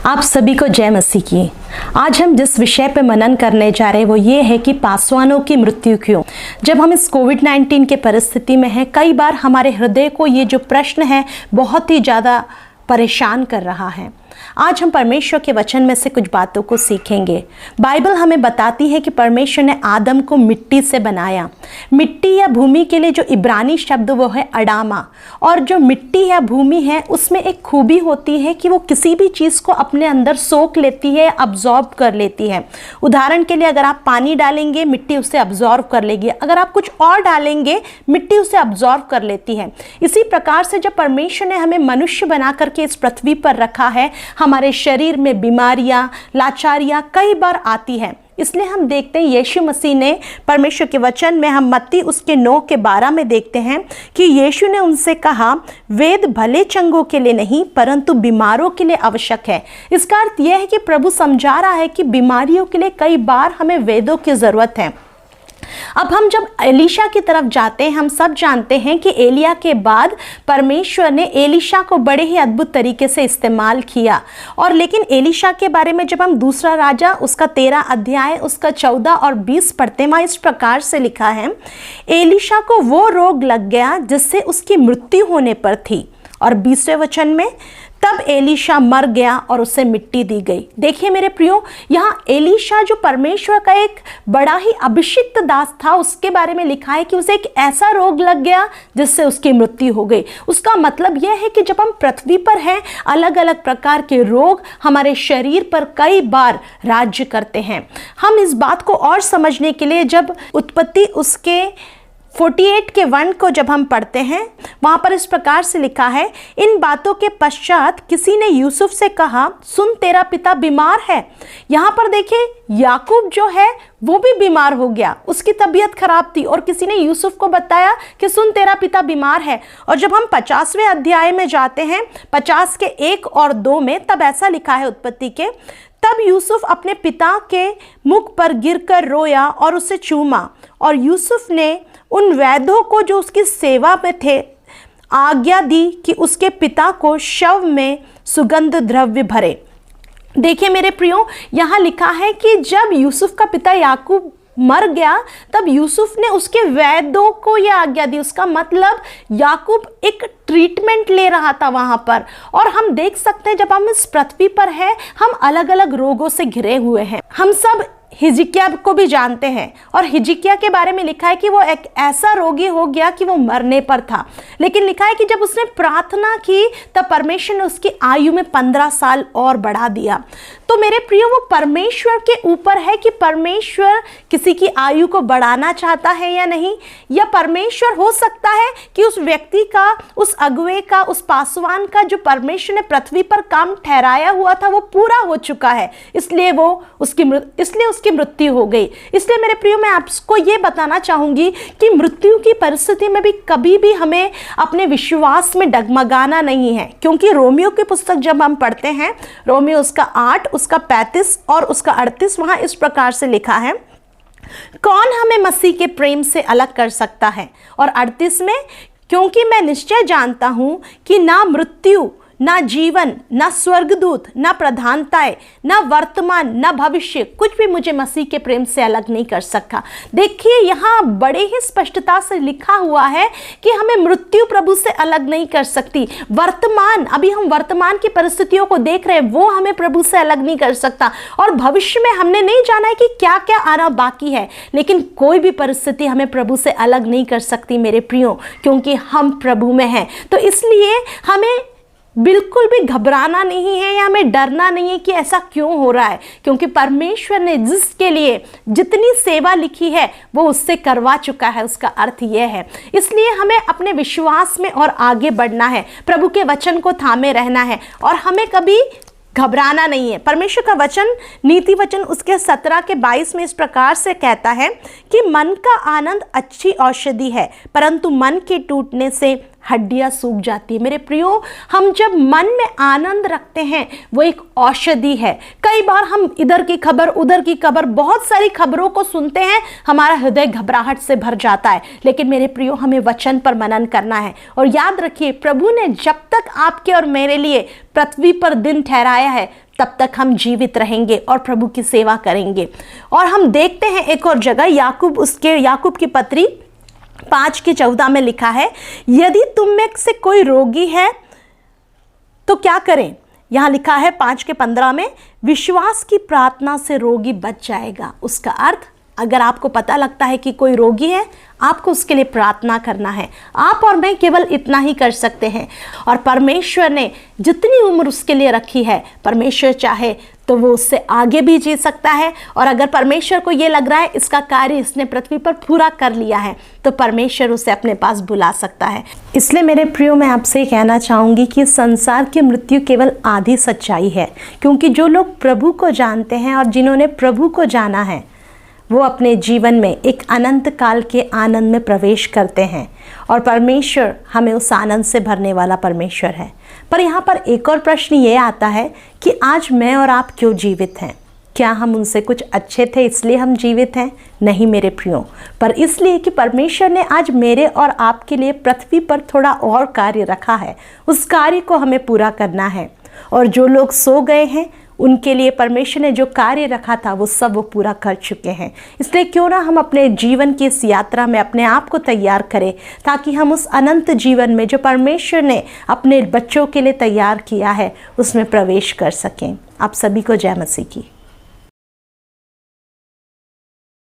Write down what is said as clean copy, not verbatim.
आप सभी को जय मसीह की। आज हम जिस विषय पे मनन करने जा रहे हैं वो ये है कि पासवानों की मृत्यु क्यों। जब हम इस कोविड-19 के परिस्थिति में हैं, कई बार हमारे हृदय को ये जो प्रश्न है बहुत ही ज़्यादा परेशान कर रहा है। आज हम परमेश्वर के वचन में से कुछ बातों को सीखेंगे। बाइबल हमें बताती है कि परमेश्वर ने आदम को मिट्टी से बनाया। मिट्टी या भूमि के लिए जो इब्रानी शब्द वो है अडामा, और जो मिट्टी या भूमि है उसमें एक खूबी होती है कि वो किसी भी चीज़ को अपने अंदर सोख लेती है, अब्जॉर्ब कर लेती है। उदाहरण के लिए अगर आप पानी डालेंगे मिट्टी उसे अब्जॉर्ब कर लेगी, अगर आप कुछ और डालेंगे मिट्टी उसे अब्जॉर्ब कर लेती है। इसी प्रकार से जब परमेश्वर ने हमें मनुष्य बना करके इस पृथ्वी पर रखा है, हमारे शरीर में बीमारियां, लाचारियां कई बार आती हैं। इसलिए हम देखते हैं यीशु मसीह ने परमेश्वर के वचन में, हम मत्ती उसके 9:12 में देखते हैं कि यीशु ने उनसे कहा, वेद भले चंगों के लिए नहीं परंतु बीमारों के लिए आवश्यक है। इसका अर्थ यह है कि प्रभु समझा रहा है कि बीमारियों के लिए कई बार हमें वेदों की ज़रूरत है। अब हम जब एलीशा की तरफ जाते हैं, हम सब जानते हैं कि एलिया के बाद परमेश्वर ने एलीशा को बड़े ही अद्भुत तरीके से इस्तेमाल किया। और लेकिन एलीशा के बारे में जब हम दूसरा राजा उसका 13 अध्याय उसका 14 और 20 पढ़ते हैं, वहाँ इस प्रकार से लिखा है, एलीशा को वो रोग लग गया जिससे उसकी मृत्यु होने पर थी। और 20वें वचन में, तब एलीशा मर गया और उसे मिट्टी दी गई। देखिए मेरे प्रियो, यहाँ एलीशा जो परमेश्वर का एक बड़ा ही अभिषिक्त दास था, उसके बारे में लिखा है कि उसे एक ऐसा रोग लग गया जिससे उसकी मृत्यु हो गई। उसका मतलब यह है कि जब हम पृथ्वी पर हैं, अलग अलग प्रकार के रोग हमारे शरीर पर कई बार राज्य करते हैं। हम इस बात को और समझने के लिए जब उत्पत्ति उसके 48 के 1 को जब हम पढ़ते हैं, वहाँ पर इस प्रकार से लिखा है, इन बातों के पश्चात किसी ने यूसुफ से कहा, सुन तेरा पिता बीमार है। यहाँ पर देखिए याकूब जो है वो भी बीमार हो गया, उसकी तबीयत खराब थी और किसी ने यूसुफ को बताया कि सुन तेरा पिता बीमार है। और जब हम 50वें अध्याय में जाते हैं, 50 के 1 और 2 में, तब ऐसा लिखा है उत्पत्ति के, तब यूसुफ अपने पिता के मुख पर गिरकर रोया और उसे चूमा। और यूसुफ ने उन वैद्यों को जो उसकी सेवा में थे आज्ञा दी कि उसके पिता को शव में सुगंध द्रव्य भरे। देखिए मेरे प्रियो, यहाँ लिखा है कि जब यूसुफ का पिता याकूब मर गया तब यूसुफ ने उसके वैद्यों को यह आज्ञा दी। उसका मतलब याकूब एक ट्रीटमेंट ले रहा था वहां पर। और हम देख सकते हैं जब हम इस पृथ्वी पर हैं, हम अलग अलग रोगों से घिरे हुए हैं। हम सब हिजकिय्याह को भी जानते हैं, और हिजकिय्याह के बारे में लिखा है कि वो एक ऐसा रोगी हो गया कि वो मरने पर था। लेकिन लिखा है कि जब उसने प्रार्थना की तब परमेश्वर ने उसकी आयु में 15 साल और बढ़ा दिया। तो मेरे प्रियो, वो परमेश्वर के ऊपर है कि परमेश्वर किसी की आयु को बढ़ाना चाहता है या नहीं, या परमेश्वर हो सकता है कि उस व्यक्ति का, उस अगुवे का, उस पासवान का जो परमेश्वर ने पृथ्वी पर काम ठहराया हुआ था वो पूरा हो चुका है, इसलिए उसकी मृत्यु हो गई। इसलिए मेरे प्रियो, मैं आपको ये बताना चाहूंगी कि मृत्यु की परिस्थिति में भी कभी भी हमें अपने विश्वास में डगमगाना नहीं है। क्योंकि रोमियो की पुस्तक जब हम पढ़ते हैं, रोमियो उसका 8 उसका 35 और उसका 38, वहां इस प्रकार से लिखा है, कौन हमें मसीह के प्रेम से अलग कर सकता है। और 38 में, क्योंकि मैं निश्चय जानता हूं कि ना मृत्यु, ना जीवन, ना स्वर्गदूत, ना प्रधानताएं, ना वर्तमान, ना भविष्य, कुछ भी मुझे मसीह के प्रेम से अलग नहीं कर सका। देखिए यहाँ बड़े ही स्पष्टता से लिखा हुआ है कि हमें मृत्यु प्रभु से अलग नहीं कर सकती। वर्तमान, अभी हम वर्तमान की परिस्थितियों को देख रहे हैं, वो हमें प्रभु से अलग नहीं कर सकता। और भविष्य में हमने नहीं जाना है कि क्या क्या आना बाकी है, लेकिन कोई भी परिस्थिति हमें प्रभु से अलग नहीं कर सकती मेरे प्रियो, क्योंकि हम प्रभु में हैं। तो इसलिए हमें बिल्कुल भी घबराना नहीं है या हमें डरना नहीं है कि ऐसा क्यों हो रहा है, क्योंकि परमेश्वर ने जिसके लिए जितनी सेवा लिखी है वो उससे करवा चुका है। उसका अर्थ यह है, इसलिए हमें अपने विश्वास में और आगे बढ़ना है, प्रभु के वचन को थामे रहना है और हमें कभी घबराना नहीं है। परमेश्वर का वचन, नीति वचन उसके 17 के 22 में इस प्रकार से कहता है कि मन का आनंद अच्छी औषधि है, परंतु मन के टूटने से हड्डियां सूख जाती है। मेरे प्रियो, हम जब मन में आनंद रखते हैं वो एक औषधि है। कई बार हम इधर की खबर उधर की खबर, बहुत सारी खबरों को सुनते हैं, हमारा हृदय घबराहट से भर जाता है। लेकिन मेरे प्रियो, हमें वचन पर मनन करना है। और याद रखिए, प्रभु ने जब तक आपके और मेरे लिए पृथ्वी पर दिन ठहराया है तब तक हम जीवित रहेंगे और प्रभु की सेवा करेंगे। और हम देखते हैं एक और जगह याकूब की पत्री 5:14 में लिखा है, यदि तुम में से कोई रोगी है तो क्या करें। यहाँ लिखा है 5:15 में, विश्वास की प्रार्थना से रोगी बच जाएगा। उसका अर्थ, अगर आपको पता लगता है कि कोई रोगी है, आपको उसके लिए प्रार्थना करना है। आप और मैं केवल इतना ही कर सकते हैं। और परमेश्वर ने जितनी उम्र उसके लिए रखी है, परमेश्वर चाहे तो वो उससे आगे भी जी सकता है। और अगर परमेश्वर को ये लग रहा है इसका कार्य इसने पृथ्वी पर पूरा कर लिया है, तो परमेश्वर उसे अपने पास बुला सकता है। इसलिए मेरे प्रियो, मैं आपसे कहना चाहूँगी कि संसार की मृत्यु केवल आधी सच्चाई है, क्योंकि जो लोग प्रभु को जानते हैं और जिन्होंने प्रभु को जाना है, वो अपने जीवन में एक अनंत काल के आनंद में प्रवेश करते हैं। और परमेश्वर हमें उस आनंद से भरने वाला परमेश्वर है। पर यहाँ पर एक और प्रश्न ये आता है कि आज मैं और आप क्यों जीवित हैं? क्या हम उनसे कुछ अच्छे थे इसलिए हम जीवित हैं? नहीं मेरे प्रियो, पर इसलिए कि परमेश्वर ने आज मेरे और आपके लिए पृथ्वी पर थोड़ा और कार्य रखा है। उस कार्य को हमें पूरा करना है। और जो लोग सो गए हैं, उनके लिए परमेश्वर ने जो कार्य रखा था वो सब वो पूरा कर चुके हैं। इसलिए क्यों ना हम अपने जीवन की इस यात्रा में अपने आप को तैयार करें, ताकि हम उस अनंत जीवन में जो परमेश्वर ने अपने बच्चों के लिए तैयार किया है, उसमें प्रवेश कर सकें। आप सभी को जय मसीह की।